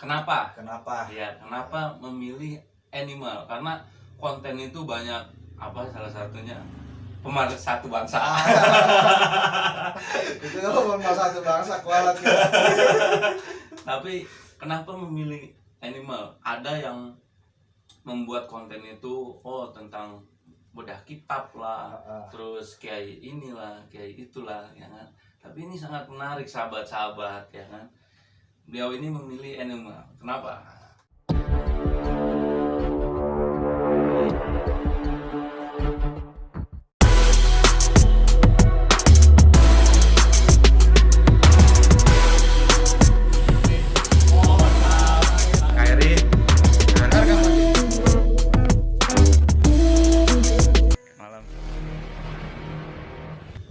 Kenapa? Kenapa? Ya, kenapa memilih animal? Karena konten itu banyak salah satunya pemersatu bangsa. Itu pemersatu bangsa kualat gitu. Tapi kenapa memilih animal? Ada yang membuat konten itu tentang bedah kitab lah, terus kayak inilah, kayak itulah, ya kan. Tapi ini sangat menarik sahabat-sahabat, ya kan. Beliau ini memilih animal. Kenapa?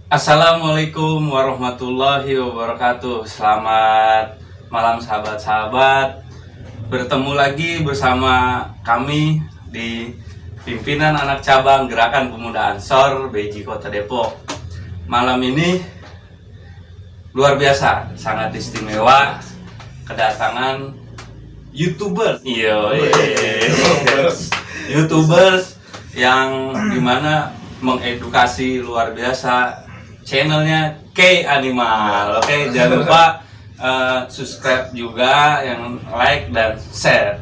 Assalamualaikum warahmatullahi wabarakatuh. Selamat malam sahabat-sahabat. Bertemu lagi bersama kami di pimpinan anak cabang Gerakan Pemuda Ansor BJ Kota Depok. Malam ini luar biasa, sangat istimewa, kedatangan YouTubers. YouTubers yang dimana mengedukasi luar biasa. Channelnya K Animal. Oke, jangan lupa subscribe juga, yang like dan share.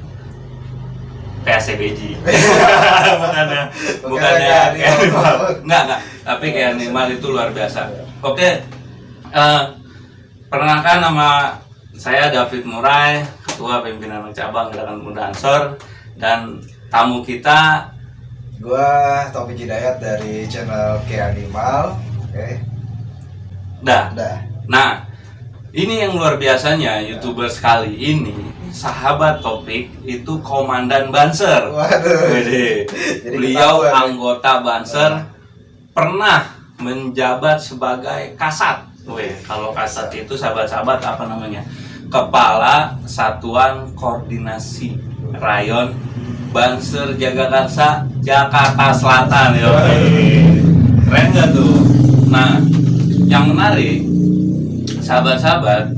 PACBG. bukannya K Animal. Enggak. Tapi K Animal itu luar biasa. Oke. Perkenalkan, nama saya David Murai, Ketua Pimpinan Cabang Gerakan Pemuda Ansor, dan tamu kita gua Taufik Hidayat dari channel K Animal. Oke. Nah, ini yang luar biasanya YouTuber sekali ini, sahabat Taufik itu komandan Banser. Waduh. Beliau anggota Banser, pernah menjabat sebagai Kasat. Kalau Kasat itu sahabat-sahabat apa namanya? Kepala Satuan Koordinasi Rayon Banser Jagakarsa Jakarta Selatan. Keren gak tuh? Nah, yang menarik, sahabat-sahabat,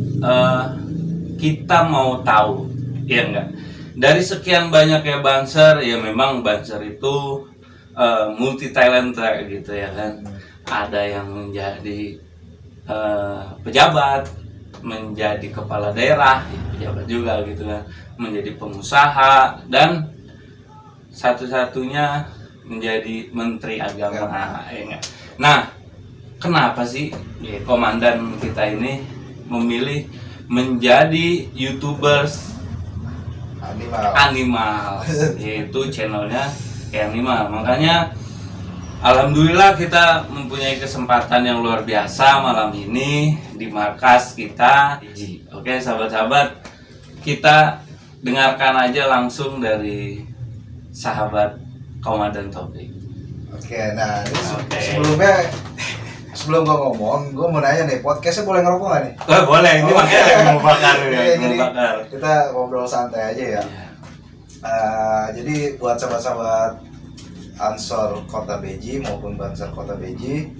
kita mau tahu, ya enggak? Dari sekian banyaknya Banser, ya memang Banser itu multi talented gitu ya kan. Ada yang menjadi pejabat, menjadi kepala daerah, ya pejabat juga gitu kan, menjadi pengusaha, dan satu-satunya menjadi menteri agama. Ya enggak? Nah, kenapa sih komandan kita ini memilih menjadi YouTubers animal, yaitu channelnya Animal? Makanya alhamdulillah kita mempunyai kesempatan yang luar biasa malam ini di markas kita. Oke sahabat-sahabat, kita dengarkan aja langsung dari sahabat Komandan Taufik. Oke, nah ini sebelum gue ngomong, gue mau nanya nih, podcastnya boleh ngerokok nggak nih? Boleh, ini makanya mau bakar ya. Jadi kita ngobrol santai aja ya. Jadi buat sahabat-sahabat Ansor Kota BJ maupun Banser Kota BJ,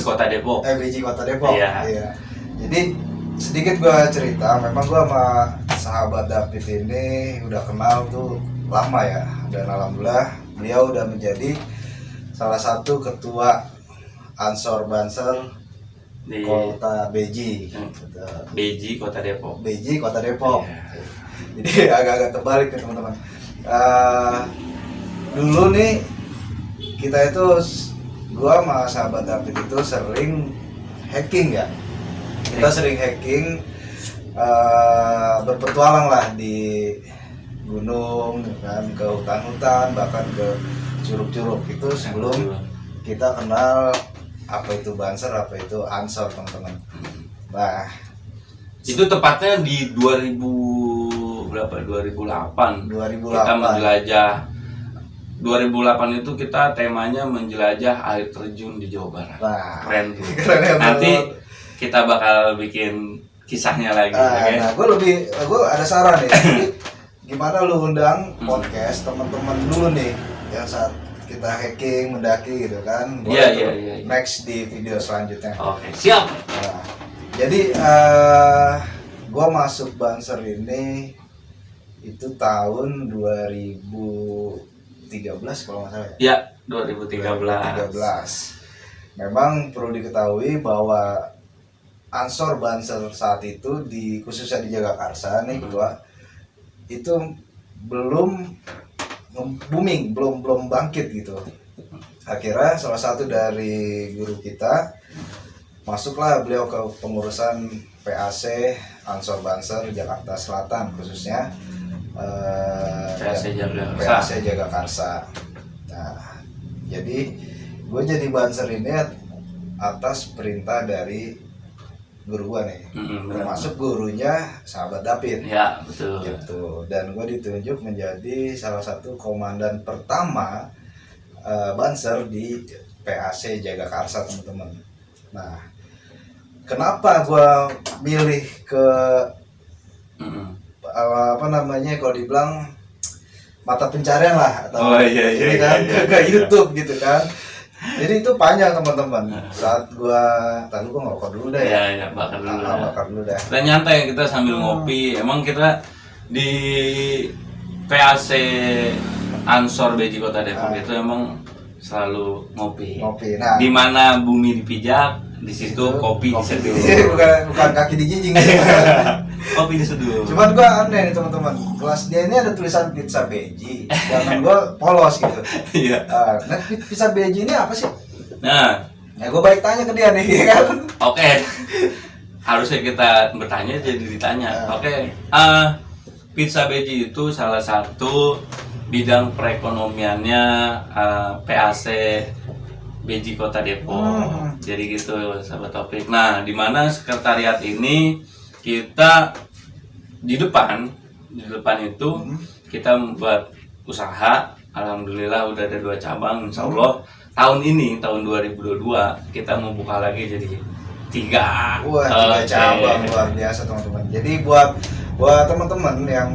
Kota Depok. BJ Kota Depok. Iya. Jadi sedikit gue cerita, memang gue sama sahabat David ini udah kenal tuh lama ya, dan alhamdulillah beliau udah menjadi salah satu ketua Ansor Banser di Kota BJ. BJ Kota Depok. BJ Kota Depok. Yeah. Jadi agak-agak terbalik nih teman-teman. Dulu nih kita itu, gua sama sahabat David itu sering hacking ya. Kita sering hacking, berpetualang lah di gunung, kan, ke hutan-hutan, bahkan ke curug-curug. Itu sebelum kita kenal apa itu Banser, apa itu Ansor, teman-teman. Nah, itu tepatnya di 2008 kita menjelajah. 2008 itu kita temanya menjelajah air terjun di Jawa Barat. Keren tuh. Nanti kita bakal bikin kisahnya lagi. Nah, gue ada saran nih. Jadi, gimana lu undang podcast teman-teman dulu nih yang saat kita hacking, mendaki gitu kan? Iya. Next di video selanjutnya. Oke, siap. Nah, jadi Gua masuk Banser ini itu tahun 2013 kalau nggak salah ya. Ya, 2013. Memang perlu diketahui bahwa Ansor Banser saat itu khususnya di Jagakarsa nih gua itu belum booming, belum bangkit gitu. Akhirnya salah satu dari guru kita masuklah beliau ke pengurusan PAC Ansor Banser Jakarta Selatan khususnya PAC Jagakarsa. Nah, jadi gue jadi Banser ini atas perintah dari guru gue nih, termasuk gurunya sahabat David. Ya, betul. Gitu. Dan gue ditunjuk menjadi salah satu komandan pertama Banser di PAC Jagakarsa, teman-teman. Nah, kenapa gue milih ke apa namanya kalau dibilang mata pencarian lah atau ini kan ke YouTube gitu kan. Jadi itu panjang teman-teman. Saat tadi gua ngerokok dulu deh. Ya, bakar dulu. Bakar dulu deh. Kita nyantai, kita sambil ngopi. Emang kita di PAC Ansor BJ Kota Depok itu emang selalu ngopi. Nah, di mana bumi dipijak, di situ kopi diseduh. bukan kaki dijinjing. Kopi diseduh. Cuman gua aneh nih teman-teman. Kelas dia ini ada tulisan pizza beji. Jangan gua polos gitu. Iya. Nah, pizza beji ini apa sih? Nah, ya gua balik tanya ke dia nih kan. Oke. Harusnya kita bertanya jadi ditanya. Oke. Pizza beji itu salah satu bidang perekonomiannya PAC BJ Kota Depok. Jadi gitu sahabat Topik. Nah, di mana sekretariat ini kita di depan itu kita membuat usaha. Alhamdulillah udah ada 2 cabang. Insya Allah tahun ini tahun 2022 kita mau buka lagi jadi 3. Wah, 3 cabang luar biasa teman-teman. Jadi buat teman-teman yang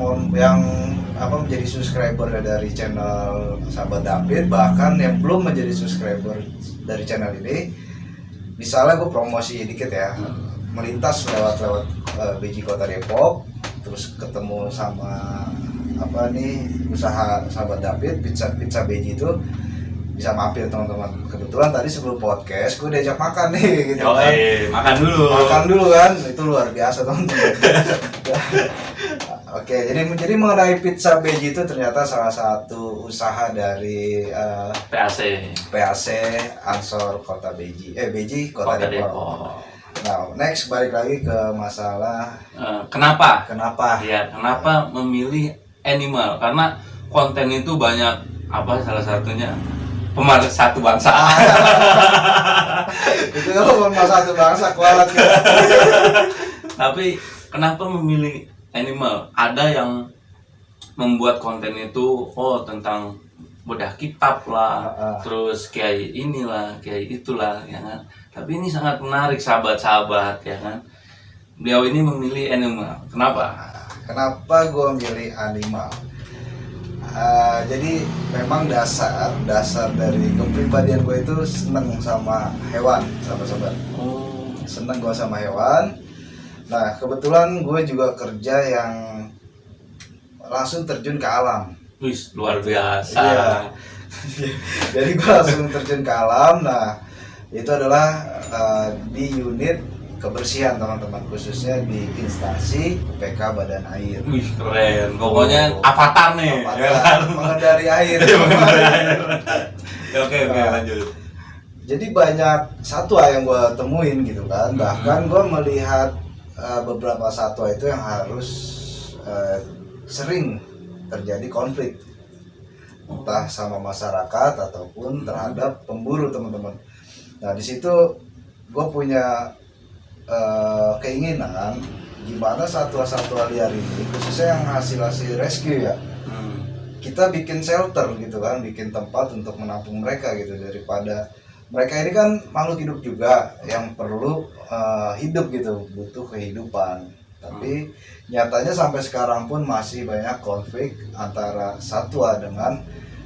menjadi subscriber dari channel Sahabat David, bahkan yang belum menjadi subscriber dari channel ini, misalnya gue promosi dikit ya, melintas lewat BJ Kota Depok, terus ketemu sama usaha Sahabat David, pizza BJ itu bisa mampir teman-teman. Kebetulan tadi sebelum podcast gue diajak makan nih gitu kan. Makan dulu kan, itu luar biasa teman-teman. Oke, jadi mengenai pizza BJ itu ternyata salah satu usaha dari PAC Ansor Kota BJ Kota Depok. Nah, next balik lagi ke masalah kenapa memilih animal, karena konten itu banyak salah satunya pemersatu bangsa. Itu kan pemersatu bangsa kualat ya. Tapi kenapa memilih animal? Ada yang membuat konten itu tentang bedah kitab lah, terus kayak inilah, kayak itulah, ya kan. Tapi ini sangat menarik sahabat-sahabat, ya kan. Beliau ini memilih animal. Kenapa gue memilih animal? Jadi memang dasar dari kepribadian gue itu seneng sama hewan, sahabat-sahabat. Seneng gue sama hewan. Nah, kebetulan gue juga kerja yang langsung terjun ke alam. Wih, luar biasa. Iya. Jadi gue langsung terjun ke alam. Nah, itu adalah di unit kebersihan teman-teman, khususnya di instansi PK Badan Air. Wih, keren. Pokoknya avatar nih. Mengendari air. Oke, lanjut. Jadi banyak satwa yang gue temuin gitu kan. Bahkan gue melihat beberapa satwa itu yang harus sering terjadi konflik, entah sama masyarakat ataupun terhadap pemburu teman-teman. Nah, di situ gue punya keinginan gimana satwa-satwa liar ini, khususnya yang hasil rescue ya, kita bikin shelter gitu kan, bikin tempat untuk menampung mereka gitu, daripada mereka ini kan makhluk hidup juga yang perlu hidup gitu, butuh kehidupan. Tapi nyatanya sampai sekarang pun masih banyak konflik antara satwa dengan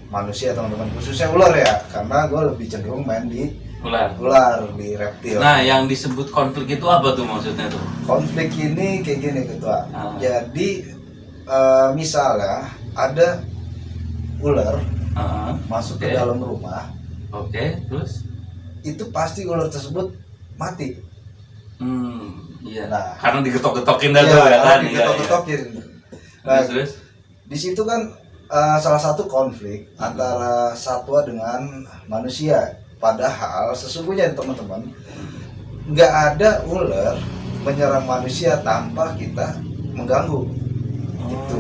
manusia teman-teman, khususnya ular ya, karena gue lebih cenderung main di ular di reptil. Nah, yang disebut konflik itu apa tuh maksudnya tuh? Konflik ini kayak gini ketua. Jadi misalnya ada ular masuk ke dalam rumah. Terus? Itu pasti ular tersebut mati. Iya. Nah, karena digetok-getokin dah tuh ya kan? Digetok-getokin. Nah, terus? Di situ kan salah satu konflik antara satwa dengan manusia. Padahal sesungguhnya teman-teman, nggak ada ular menyerang manusia tanpa kita mengganggu. Gitu.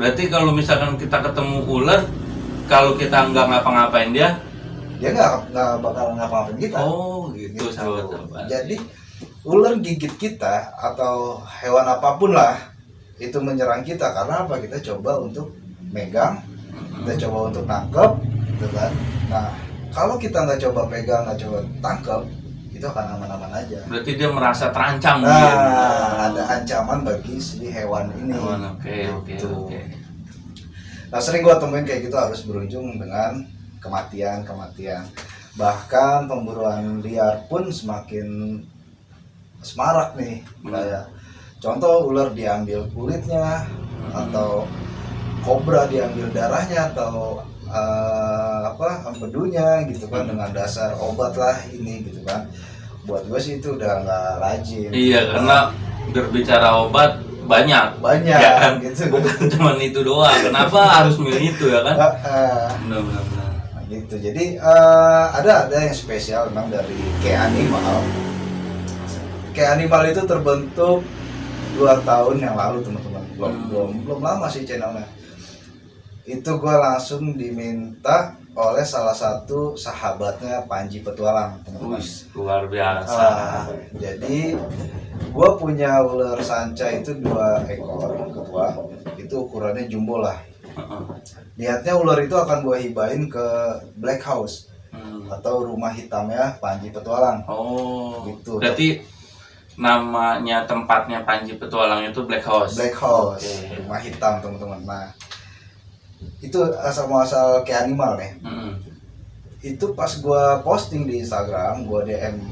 Berarti kalau misalkan kita ketemu ular, kalau kita nggak ngapa-ngapain dia nggak bakal ngapa-ngapain kita. Gitu. Jadi ular gigit kita atau hewan apapun lah itu menyerang kita karena apa? Kita coba untuk megang, kita coba untuk nangkep, gitu kan? Nah, kalau kita nggak coba pegang, nggak coba tangkap, itu akan aman-aman aja. Berarti dia merasa terancam. Ada ancaman bagi si hewan ini. Oke. Nah, sering gua temuin kayak gitu harus berujung dengan kematian. Bahkan pemburuan liar pun semakin semarak nih. Kayak contoh ular diambil kulitnya, atau kobra diambil darahnya, atau empedunya gitu kan, dengan dasar obat lah ini gitu kan. Buat gue sih itu udah nggak lazim. Iya, karena berbicara obat banyak ya kan? Gitu. Bukan cuma itu doang. Kenapa harus milih itu ya kan? Benar. Gitu. Jadi ada yang spesial memang dari K-Animal. K-Animal itu terbentuk 2 tahun yang lalu teman-teman. Belum lama sih channelnya. Itu gue langsung diminta oleh salah satu sahabatnya Panji Petualang, teman-teman. Luar biasa. Jadi gue punya ular sanca itu 2 ekor ketua. Itu ukurannya jumbo lah. Niatnya ular itu akan gue hibahin ke Black House atau rumah hitamnya Panji Petualang. Gitu. Berarti namanya tempatnya Panji Petualang itu Black House. Rumah hitam teman-teman. Nah, itu asal muasal K-Animal nih. Itu pas gue posting di Instagram, gue DM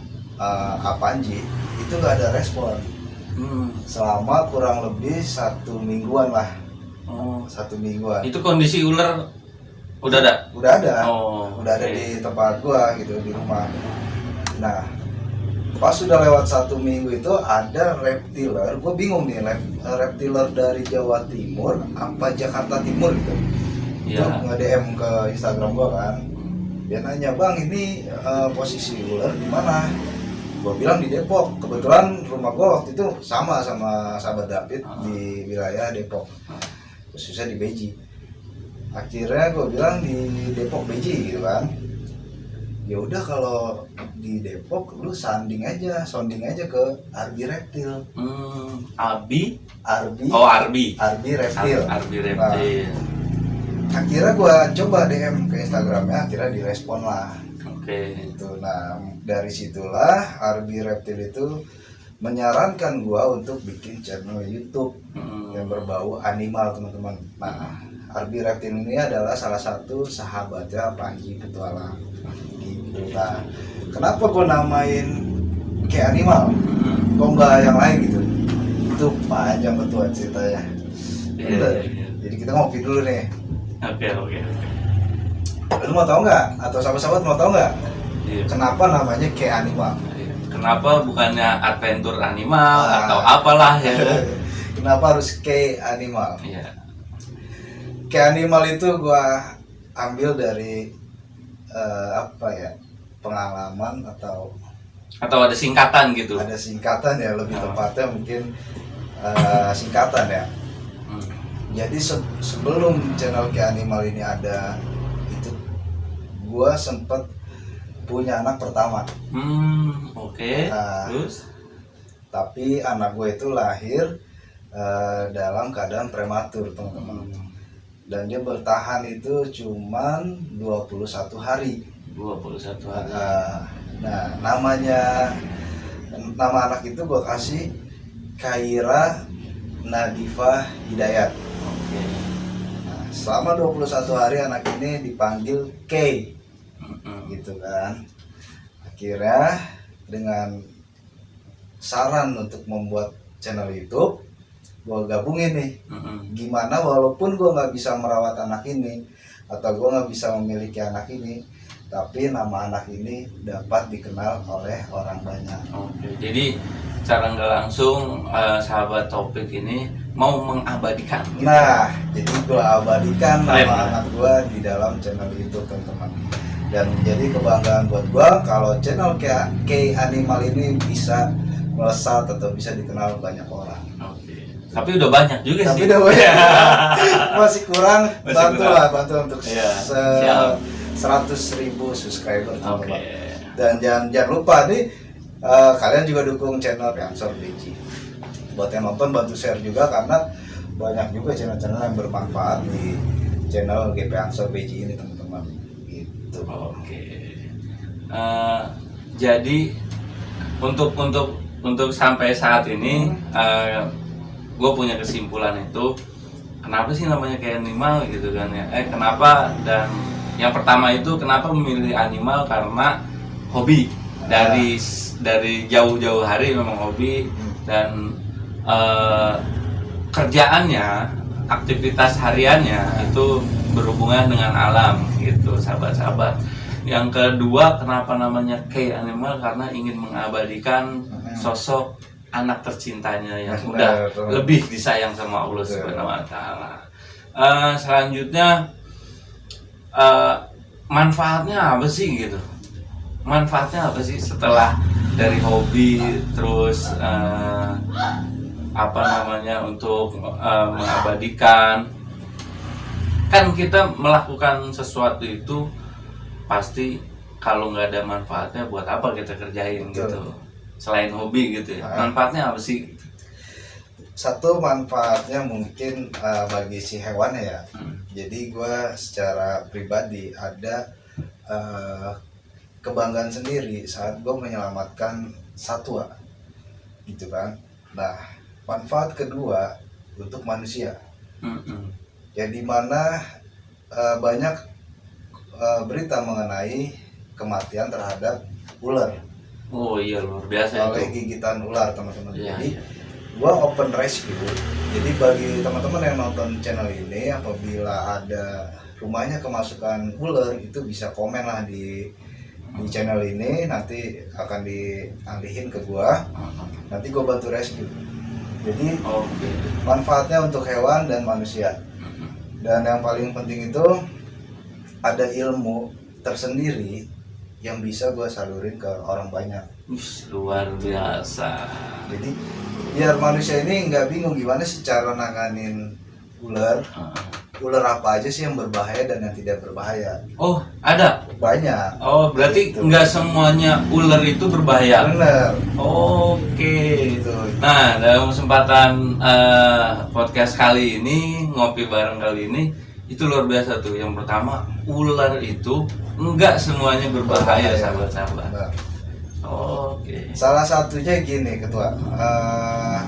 Panji, itu gak ada respon. Selama kurang lebih 1 mingguan lah. 1 mingguan. Itu kondisi ular udah ada? Udah ada di tempat gue gitu, di rumah. Nah, pas sudah lewat 1 minggu itu ada reptiler. Gue bingung nih, reptiler dari Jawa Timur apa Jakarta Timur gitu. Gue nge-DM ke Instagram gue kan. Dia nanya, "Bang, ini posisi ular di mana?" Gue bilang di Depok. Kebetulan rumah gue waktu itu sama sahabat David di wilayah Depok, khususnya di Beji. Akhirnya gue bilang di Depok Beji gitu kan. Ya udah, kalau di Depok lu sounding aja ke Arbi Reptil. Arbi Reptil. Nah, akhirnya gue coba DM ke Instagramnya, akhirnya direspon lah. Gitu. Nah, dari situlah Arbi Reptil itu menyarankan gue untuk bikin channel YouTube yang berbau animal, teman-teman. Nah, Arbi Reptil ini adalah salah satu sahabatnya Panji Petualang. Nah, kenapa gue namain K-Animal? Kok nggak yang lain gitu? Itu panjang betul ceritanya. Jadi kita ngopi dulu nih. Oke. Lu mau tahu nggak? Atau sahabat-sahabat mau tahu nggak? Kenapa namanya K-Animal? Kenapa bukannya adventure animal atau apalah ya? Kenapa harus K-Animal? K-Animal itu gue ambil dari pengalaman atau ada singkatan gitu. Ada singkatan ya, lebih tepatnya mungkin singkatan ya. Jadi sebelum channel K-Animal ini ada, itu gua sempet punya anak pertama. Terus? Tapi anak gue itu lahir dalam keadaan prematur, teman-teman. Dan dia bertahan itu cuman 21 hari. 21 hari. Nah, nama anak itu gue kasih Khaira Nadifah Hidayat. Nah, selama 21 hari anak ini dipanggil K. Gitu kan. akhirnya dengan saran untuk membuat channel YouTube, gue gabungin nih. Gimana walaupun gue nggak bisa merawat anak ini atau gue nggak bisa memiliki anak ini, tapi nama anak ini dapat dikenal oleh orang banyak. Oke, jadi cara nggak langsung sahabat Taufik ini mau mengabadikan. Nah, jadi gue abadikan nama anak gue di dalam channel YouTube, teman-teman. Dan menjadi kebanggaan buat gue kalau channel K Animal ini bisa melesat atau bisa dikenal banyak orang. Oke. Tapi udah banyak juga sih. Tapi udah banyak. Masih kurang. Bantu untuk 100.000 subscriber, teman-teman. Dan jangan lupa nih, kalian juga dukung channel Ansor BG. Buat yang nonton bantu share juga, karena banyak juga channel-channel yang bermanfaat di channel GP Ansor BG ini, teman-teman. Gitu. Oke. Jadi untuk sampai saat ini gue punya kesimpulan itu, kenapa sih namanya K Animal gitu kan ya? Kenapa? Dan yang pertama itu kenapa memilih animal, karena hobi. Dari jauh-jauh hari memang hobi, dan kerjaannya, aktivitas hariannya itu berhubungan dengan alam gitu, sahabat-sahabat. Yang kedua, kenapa namanya K Animal, karena ingin mengabadikan sosok anak tercintanya yang udah lebih disayang sama Allah Subhanahu wa taala. Selanjutnya, manfaatnya apa sih gitu? Manfaatnya apa sih setelah dari hobi, terus untuk mengabadikan? Kan kita melakukan sesuatu itu pasti kalau nggak ada manfaatnya, buat apa kita kerjain gitu? Selain hobi gitu ya, manfaatnya apa sih? Satu, manfaatnya mungkin bagi si hewan ya. Jadi gue secara pribadi ada kebanggaan sendiri saat gue menyelamatkan satwa, gitu kan. Nah, manfaat kedua untuk manusia. Jadi mana banyak berita mengenai kematian terhadap ular. Oh iya, luar biasa oleh itu. gigitan ular, teman-teman. Jadi Iya. gua open rescue. Jadi bagi teman-teman yang nonton channel ini, apabila ada rumahnya kemasukan ular, itu bisa komen lah di channel ini, nanti akan dialihin ke gua. Nanti gua bantu rescue. Jadi manfaatnya untuk hewan dan manusia. Dan yang paling penting itu ada ilmu tersendiri yang bisa gue salurin ke orang banyak. Luar biasa. Jadi biar manusia ini nggak bingung gimana sih cara nanganin ular. Ular apa aja sih yang berbahaya dan yang tidak berbahaya? Oh, ada? Banyak. Oh, berarti gitu. nggak semuanya ular itu berbahaya? Bener. Oke. Gitu. Nah, dalam kesempatan podcast kali ini, ngopi bareng kali ini, itu luar biasa tuh. Yang pertama, ular itu nggak semuanya berbahaya, sahabat-sahabat. Oke. Salah satunya gini, Ketua.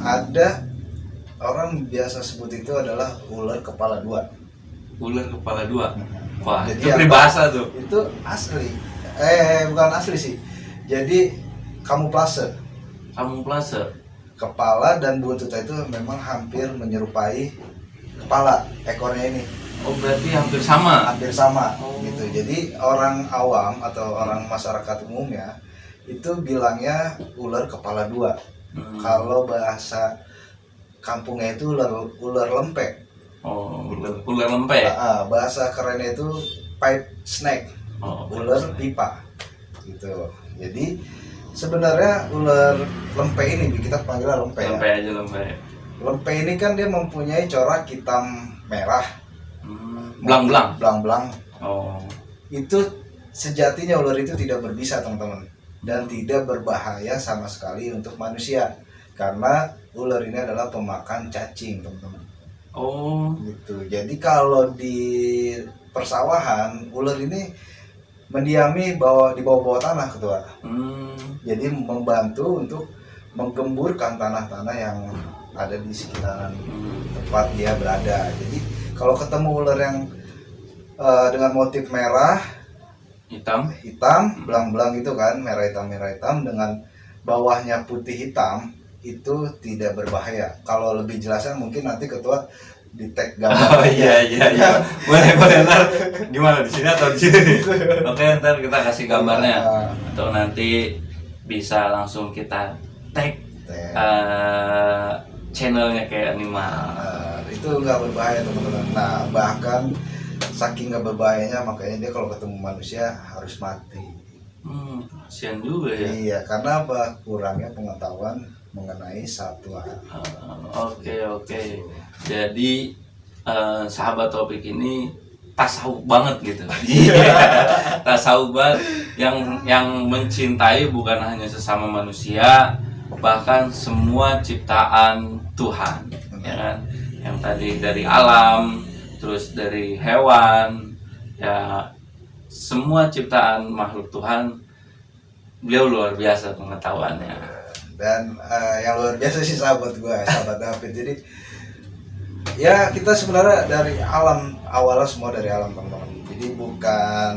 Ada orang biasa sebut itu adalah ular kepala dua. Ular kepala dua. Wah, jadi itu peribahasa tuh. Itu asli. Bukan asli sih. Jadi kamuflase. Kamuflase. Kepala dan buntutnya itu memang hampir menyerupai kepala ekornya ini. Oh, berarti hampir sama. Hampir sama gitu. Jadi orang awam atau orang masyarakat umumnya itu bilangnya ular kepala dua. Kalau bahasa kampungnya itu ular lempek. Oh, gitu. Ular lempek. Bahasa kerennya itu pipe snake. Ular pipa. Gitu. Jadi sebenarnya ular lempek ini kita panggil lempek. Lempek aja lempek. Lempek ini kan dia mempunyai corak hitam merah. Belang-belang. Oh. Itu sejatinya ular itu tidak berbisa, teman-teman, dan tidak berbahaya sama sekali untuk manusia, karena ular ini adalah pemakan cacing, teman-teman. Oh. Gitu. Jadi kalau di persawahan ular ini mendiami di bawah tanah, Ketua. Jadi membantu untuk menggemburkan tanah-tanah yang ada di sekitaran tempat dia berada. Jadi kalau ketemu ular yang dengan motif merah, hitam, belang-belang gitu kan, merah hitam dengan bawahnya putih hitam, itu tidak berbahaya. Kalau lebih jelasnya mungkin nanti ketua di tag gambar. Oh iya. Boleh ntar gimana di sini atau di sini? Oke, ntar kita kasih gambarnya atau nanti bisa langsung kita tag channelnya kayak animal. Itu nggak berbahaya teman-teman. Nah bahkan saking nggak berbahayanya makanya dia kalau ketemu manusia harus mati. Kasian juga ya. Iya, karena apa? Kurangnya pengetahuan mengenai satwa. Oke. Jadi sahabat topik ini tasawuf banget gitu. Tasawuf banget yang mencintai bukan hanya sesama manusia, bahkan semua ciptaan Tuhan, ya kan? Yang tadi dari alam, terus dari hewan, ya semua ciptaan makhluk Tuhan, beliau luar biasa pengetahuannya. Dan yang luar biasa sih sahabat David. Jadi ya kita sebenarnya dari alam, awalnya semua dari alam teman-teman. Jadi bukan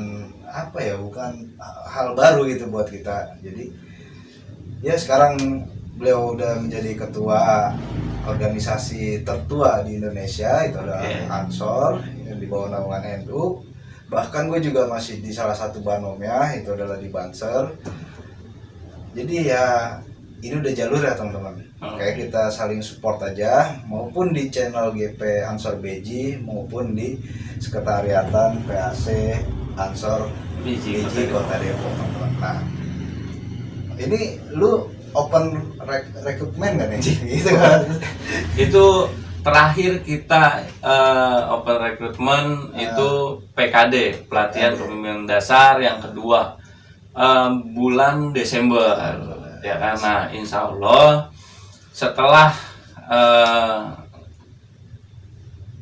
hal baru gitu buat kita. Jadi ya sekarang beliau udah menjadi ketua organisasi tertua di Indonesia, itu adalah Ansor yang di bawah naungan NU. Bahkan gue juga masih di salah satu banomnya, itu adalah di Banser. Jadi ya ini udah jalur ya teman-teman. Kayak kita saling support aja, maupun di channel GP Ansor Beji maupun di sekretariatan PAC Ansor Beji Kota Depok teman-teman. Nah ini lu open rekrutmen kan nih? Gitu kan? Itu terakhir kita open rekrutmen itu PKD, pelatihan kepemimpinan dasar yang kedua, bulan Desember, ya kan? Nah, insya Allah setelah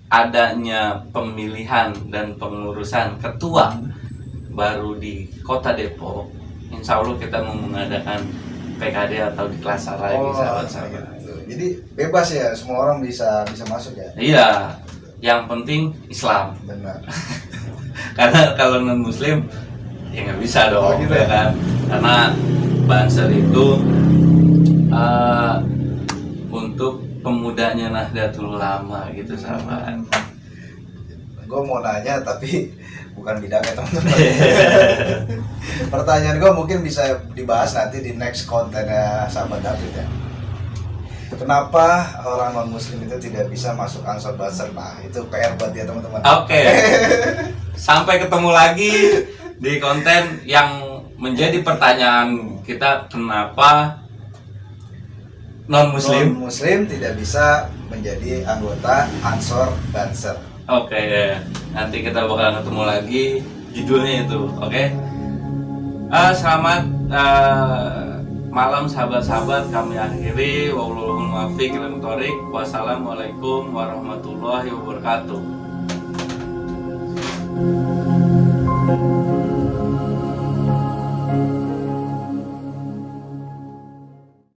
adanya pemilihan dan pengurusan ketua baru di Kota Depok, insya Allah kita mau mengadakan PKD atau di kelas lagi, sahabat-sahabat. Jadi bebas ya, semua orang bisa masuk ya. Iya, yang penting Islam. Benar. Karena kalau non Muslim ya nggak bisa dong, gitu ya kan? Karena Banser itu untuk pemudanya Nahdlatul Ulama gitu, sahabat. Gue mau nanya tapi bukan bidangnya teman-teman. Pertanyaan gue mungkin bisa dibahas nanti di next kontennya sahabat David ya. Kenapa orang non Muslim itu tidak bisa masuk Ansor Banser? Nah itu PR buat dia teman-teman. Oke. Sampai ketemu lagi di konten yang menjadi pertanyaan kita, kenapa non Muslim tidak bisa menjadi anggota Ansor Banser. Oke, nanti kita bakal ketemu lagi, judulnya itu. Oke. Selamat malam sahabat-sahabat, kami akhiri. Wallahul muwaffiq ila thoriq. Wassalamualaikum warahmatullahi wabarakatuh.